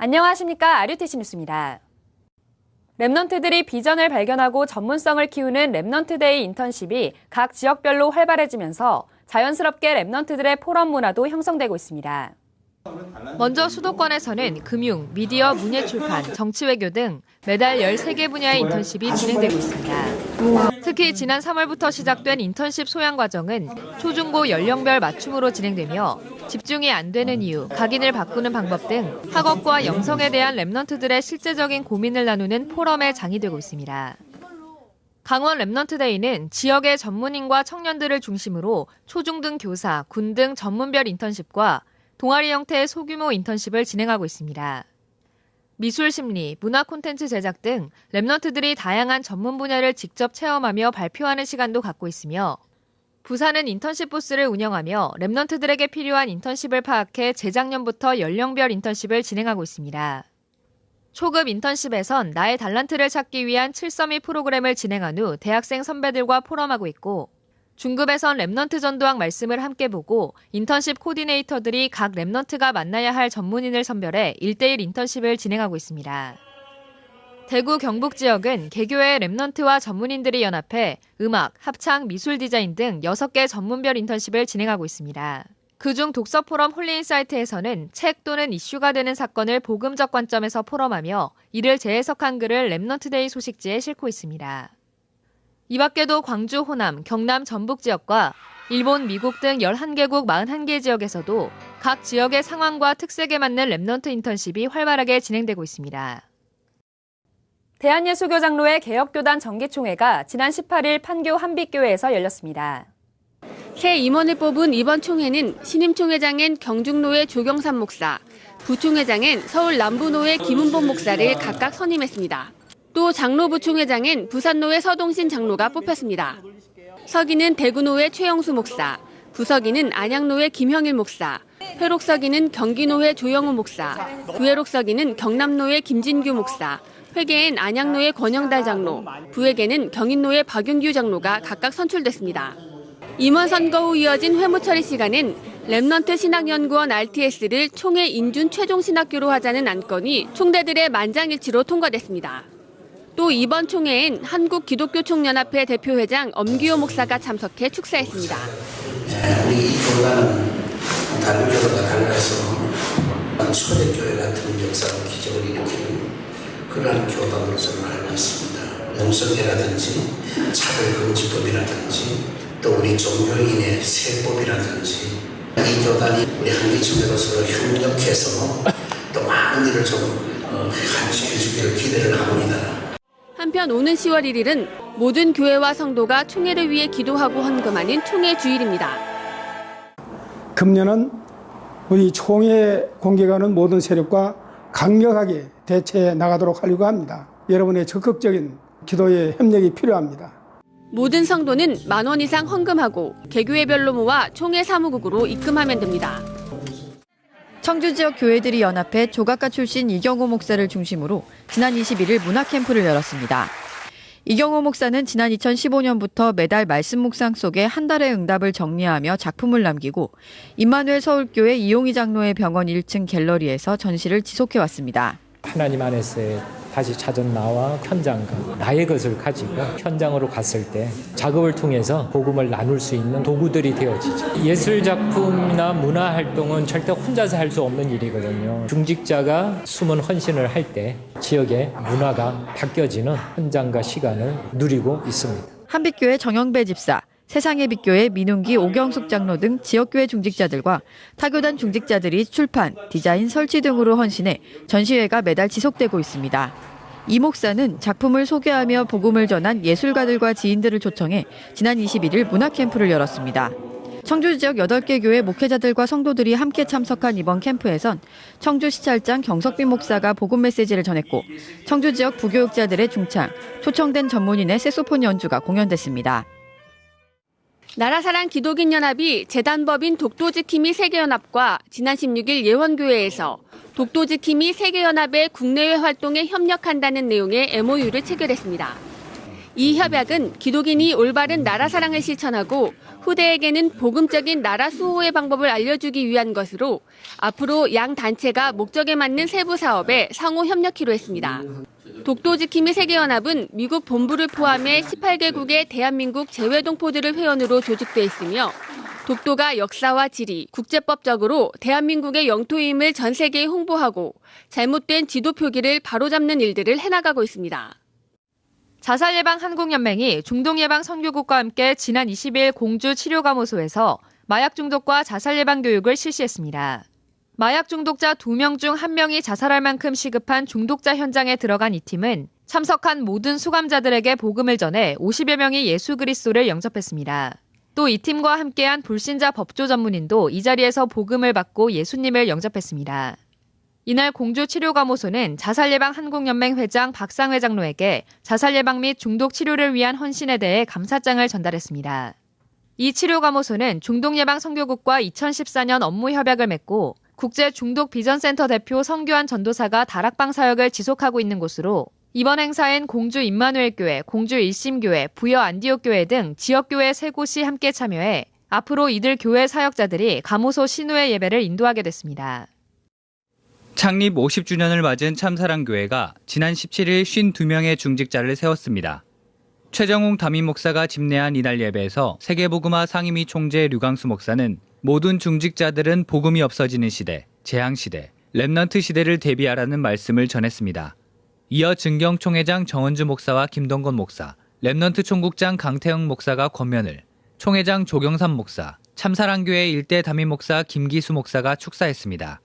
안녕하십니까. RUTC 뉴스입니다. 랩넌트들이 비전을 발견하고 전문성을 키우는 랩넌트데이 인턴십이 각 지역별로 활발해지면서 자연스럽게 랩넌트들의 포럼 문화도 형성되고 있습니다. 먼저 수도권에서는 금융, 미디어, 문예출판, 정치외교 등 매달 13개 분야의 인턴십이 진행되고 있습니다. 특히 지난 3월부터 시작된 인턴십 소양 과정은 초중고 연령별 맞춤으로 진행되며 집중이 안 되는 이유, 각인을 바꾸는 방법 등 학업과 영성에 대한 랩넌트들의 실제적인 고민을 나누는 포럼의 장이 되고 있습니다. 강원 랩넌트데이는 지역의 전문인과 청년들을 중심으로 초중등 교사, 군 등 전문별 인턴십과 동아리 형태의 소규모 인턴십을 진행하고 있습니다. 미술 심리, 문화 콘텐츠 제작 등 랩넌트들이 다양한 전문 분야를 직접 체험하며 발표하는 시간도 갖고 있으며 부산은 인턴십 부스를 운영하며 랩넌트들에게 필요한 인턴십을 파악해 재작년부터 연령별 인턴십을 진행하고 있습니다. 초급 인턴십에선 나의 달란트를 찾기 위한 7서밋 프로그램을 진행한 후 대학생 선배들과 포럼하고 있고 중급에선 랩넌트 전도학 말씀을 함께 보고 인턴십 코디네이터들이 각 랩넌트가 만나야 할 전문인을 선별해 1대1 인턴십을 진행하고 있습니다. 대구 경북 지역은 개교의 랩넌트와 전문인들이 연합해 음악, 합창, 미술 디자인 등 6개 전문별 인턴십을 진행하고 있습니다. 그중 독서 포럼 홀리인사이트에서는 책 또는 이슈가 되는 사건을 복음적 관점에서 포럼하며 이를 재해석한 글을 랩넌트데이 소식지에 싣고 있습니다. 이 밖에도 광주, 호남, 경남, 전북 지역과 일본, 미국 등 11개국 41개 지역에서도 각 지역의 상황과 특색에 맞는 랩넌트 인턴십이 활발하게 진행되고 있습니다. 대한예수교 장로회 개혁교단 정기총회가 지난 18일 판교 한빛교회에서 열렸습니다. 새 임원을 뽑은 이번 총회는 신임총회장엔 경중노회 조경삼 목사, 부총회장엔 서울 남부노회 김은복 목사를 각각 선임했습니다. 또 장로부총회장엔 부산노회 서동신 장로가 뽑혔습니다. 서기는 대구노회 최영수 목사, 부서기는 안양노회 김형일 목사, 회록서기는 경기노회 조영우 목사, 부회록서기는 경남노회 김진규 목사, 회계엔 안양노회 권영달 장로, 부회계는 경인노회 박윤규 장로가 각각 선출됐습니다. 임원 선거 후 이어진 회무처리 시간엔 랩넌트 신학연구원 RTS를 총회 인준 최종 신학교로 하자는 안건이 총대들의 만장일치로 통과됐습니다. 또 이번 총회엔 한국기독교총연합회 대표회장 엄기호 목사가 참석해 축사했습니다. 우리 이 교단은 다른 교회가 달라서 초대교회 같은 역사와 기적을 일으키는 그러한 교단으로서 알고 있습니다. 영성회라든지 차별금지법이라든지 또 우리 종교인의 세법이라든지 이 교단이 우리 한기총회로서 협력해서 또 많은 일을 좀 같이 해주기를 기대를 합니다. 한편 오는 10월 1일은 모든 교회와 성도가 총회를 위해 기도하고 헌금하는 총회 주일입니다. 금년은 우리 총회 공개하는 모든 세력과 강력하게 대처해 나가도록 하려고 합니다. 여러분의 적극적인 기도의 협력이 필요합니다. 모든 성도는 10,000원 이상 헌금하고 개교회별로 모아 총회 사무국으로 입금하면 됩니다. 청주 지역 교회들이 연합해 조각가 출신 이경호 목사를 중심으로 지난 21일 문화캠프를 열었습니다. 이경호 목사는 지난 2015년부터 매달 말씀 묵상 속에 한 달의 응답을 정리하며 작품을 남기고 임마누엘 서울교회 이용희 장로의 병원 1층 갤러리에서 전시를 지속해왔습니다. 하나님 안에서의 다시 찾은 나와 현장과 나의 것을 가지고 현장으로 갔을 때 작업을 통해서 복음을 나눌 수 있는 도구들이 되어지죠. 예술 작품이나 문화 활동은 절대 혼자서 할 수 없는 일이거든요. 중직자가 숨은 헌신을 할 때 지역의 문화가 바뀌어지는 현장과 시간을 누리고 있습니다. 한빛교회 정영배 집사, 세상의 빛교회 민웅기 오경숙 장로 등 지역교회 중직자들과 타교단 중직자들이 출판, 디자인, 설치 등으로 헌신해 전시회가 매달 지속되고 있습니다. 이 목사는 작품을 소개하며 복음을 전한 예술가들과 지인들을 초청해 지난 21일 문화캠프를 열었습니다. 청주 지역 8개 교회 목회자들과 성도들이 함께 참석한 이번 캠프에선 청주시찰장 경석빈 목사가 복음 메시지를 전했고 청주 지역 부교육자들의 중창, 초청된 전문인의 색소폰 연주가 공연됐습니다. 나라사랑 기독인연합이 재단법인 독도지킴이 세계연합과 지난 16일 예원교회에서 독도지킴이 세계연합의 국내외 활동에 협력한다는 내용의 MOU를 체결했습니다. 이 협약은 기독인이 올바른 나라 사랑을 실천하고 후대에게는 복음적인 나라 수호의 방법을 알려주기 위한 것으로 앞으로 양 단체가 목적에 맞는 세부 사업에 상호 협력키로 했습니다. 독도지킴이 세계연합은 미국 본부를 포함해 18개국의 대한민국 재외동포들을 회원으로 조직돼 있으며 독도가 역사와 지리, 국제법적으로 대한민국의 영토임을 전 세계에 홍보하고 잘못된 지도 표기를 바로잡는 일들을 해나가고 있습니다. 자살예방한국연맹이 중동예방 선교국과 함께 지난 20일 공주 치료감호소에서 마약 중독과 자살예방 교육을 실시했습니다. 마약 중독자 2명 중 1명이 자살할 만큼 시급한 중독자 현장에 들어간 이 팀은 참석한 모든 수감자들에게 복음을 전해 50여 명이 예수 그리스도를 영접했습니다. 또 이 팀과 함께한 불신자 법조 전문인도 이 자리에서 복음을 받고 예수님을 영접했습니다. 이날 공주치료감호소는 자살예방한국연맹 회장 박상회 장로에게 자살예방 및 중독 치료를 위한 헌신에 대해 감사장을 전달했습니다. 이 치료감호소는 중독예방선교국과 2014년 업무 협약을 맺고 국제중독비전센터 대표 성규환 전도사가 다락방 사역을 지속하고 있는 곳으로 이번 행사엔 공주 임마누엘교회, 공주 일심교회, 부여 안디옥교회 등 지역교회 3곳이 함께 참여해 앞으로 이들 교회 사역자들이 감호소 신우회 예배를 인도하게 됐습니다. 창립 50주년을 맞은 참사랑교회가 지난 17일 52명의 중직자를 세웠습니다. 최정웅 담임 목사가 집례한 이날 예배에서 세계복음화 상임위 총재 류광수 목사는 모든 중직자들은 복음이 없어지는 시대, 재앙시대, 렘넌트 시대를 대비하라는 말씀을 전했습니다. 이어 증경 총회장 정원주 목사와 김동건 목사, 렘넌트 총국장 강태영 목사가 권면을, 총회장 조경삼 목사, 참사랑교회 일대 담임 목사 김기수 목사가 축사했습니다.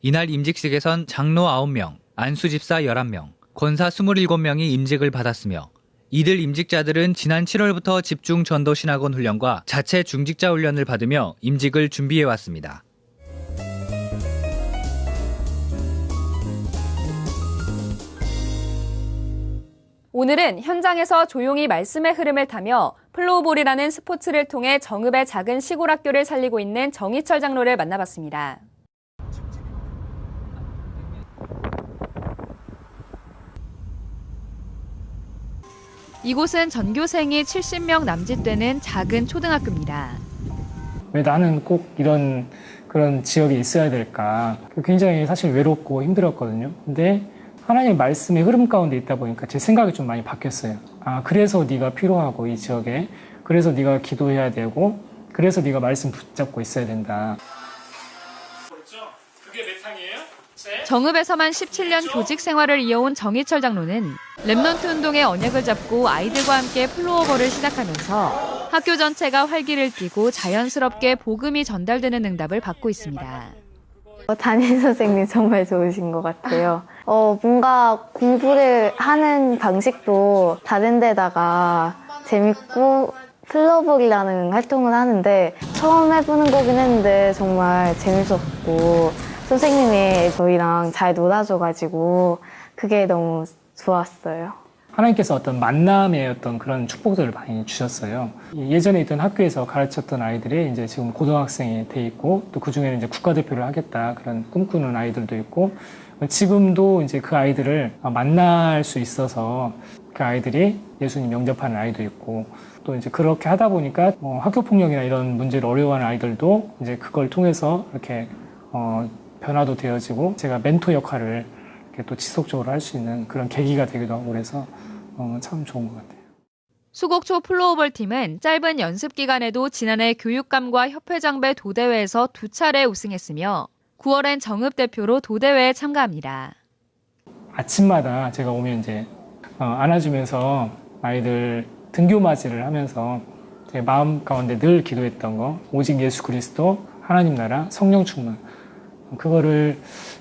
이날 임직식에선 장로 9명, 안수집사 11명, 권사 27명이 임직을 받았으며 이들 임직자들은 지난 7월부터 집중 전도 신학원 훈련과 자체 중직자 훈련을 받으며 임직을 준비해왔습니다. 오늘은 현장에서 조용히 말씀의 흐름을 타며 플로우볼이라는 스포츠를 통해 정읍의 작은 시골 학교를 살리고 있는 정희철 장로를 만나봤습니다. 이곳은 전교생이 70명 남짓되는 작은 초등학교입니다. 왜 나는 꼭 이런 그런 지역에 있어야 될까? 굉장히 사실 외롭고 힘들었거든요. 근데 하나님의 말씀의 흐름 가운데 있다 보니까 제 생각이 좀 많이 바뀌었어요. 아, 그래서 네가 필요하고 이 지역에, 그래서 네가 기도해야 되고, 그래서 네가 말씀 붙잡고 있어야 된다. 그게 몇 항이에요? 정읍에서만 17년 교직 생활을 이어온 정희철 장로는 렘넌트 운동의 언약을 잡고 아이들과 함께 플로어볼을 시작하면서 학교 전체가 활기를 띠고 자연스럽게 복음이 전달되는 응답을 받고 있습니다. 담임 선생님 정말 좋으신 것 같아요. 뭔가 공부를 하는 방식도 다른 데다가 재밌고 플로어볼이라는 활동을 하는데 처음 해보는 거긴 했는데 정말 재밌었고 선생님이 저희랑 잘 놀아줘가지고 그게 너무 좋았어요. 하나님께서 어떤 만남의 어떤 그런 축복들을 많이 주셨어요. 예전에 있던 학교에서 가르쳤던 아이들이 이제 지금 고등학생이 돼 있고 또 그중에는 이제 국가대표를 하겠다 그런 꿈꾸는 아이들도 있고 지금도 이제 그 아이들을 만날 수 있어서 그 아이들이 예수님 영접하는 아이도 있고 또 이제 그렇게 하다 보니까 학교 폭력이나 이런 문제를 어려워하는 아이들도 이제 그걸 통해서 이렇게 변화도 되어지고 제가 멘토 역할을 이렇게 또 지속적으로 할 수 있는 그런 계기가 되기도 하고 그래서 참 좋은 것 같아요. 수곡초 플로어볼 팀은 짧은 연습 기간에도 지난해 교육감과 협회장배 도대회에서 2차례 우승했으며 9월엔 정읍 대표로 도대회에 참가합니다. 아침마다 제가 오면 이제 안아주면서 아이들 등교 맞이를 하면서 제 마음 가운데 늘 기도했던 거 오직 예수 그리스도 하나님 나라 성령 충만 그거를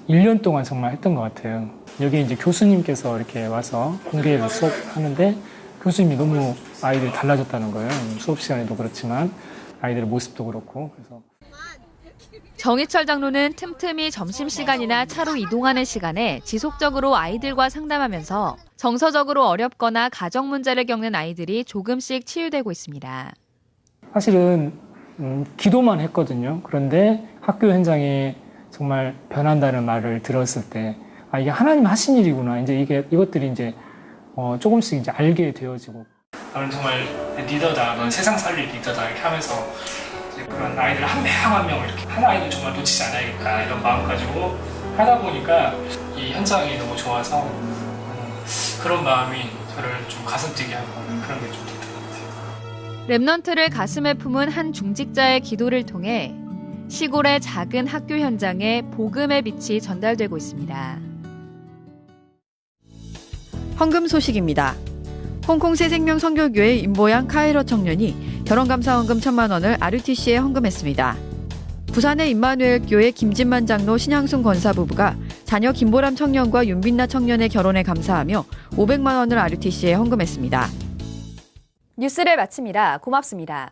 1년 동안 정말 했던 것 같아요. 여기 이제 교수님께서 이렇게 와서 공개해서 수업하는데 교수님이 너무 아이들이 달라졌다는 거예요. 수업 시간에도 그렇지만 아이들의 모습도 그렇고 그래서 정희철 장로는 틈틈이 점심시간이나 차로 이동하는 시간에 지속적으로 아이들과 상담하면서 정서적으로 어렵거나 가정 문제를 겪는 아이들이 조금씩 치유되고 있습니다. 사실은 기도만 했거든요. 그런데 학교 현장에 정말 변한다는 말을 들었을 때, 이게 하나님 하신 일이구나. 이제 이것들이 이제 조금씩 이제 알게 되어지고 너는 정말 리더다, 넌 세상 살릴 리더다 이렇게 하면서 이제 그런 아이들 한 명 한 명을 이렇게 한 아이도 정말 놓치지 않아야겠다 이런 마음 가지고 하다 보니까 이 현장이 너무 좋아서 그런 마음이 저를 좀 가슴 뛰게 하고 그런 게 좀 됐던 것 같아요. 랩넌트를 가슴에 품은 한 중직자의 기도를 통해 시골의 작은 학교 현장에 복음의 빛이 전달되고 있습니다. 헌금 소식입니다. 홍콩 새생명선교교회 임보양 카이로 청년이 결혼감사헌금 1,000만 원을 RUTC에 헌금했습니다. 부산의 임마누엘 교회 김진만 장로 신양순 권사 부부가 자녀 김보람 청년과 윤빛나 청년의 결혼에 감사하며 500만 원을 RUTC에 헌금했습니다. 뉴스를 마칩니다. 고맙습니다.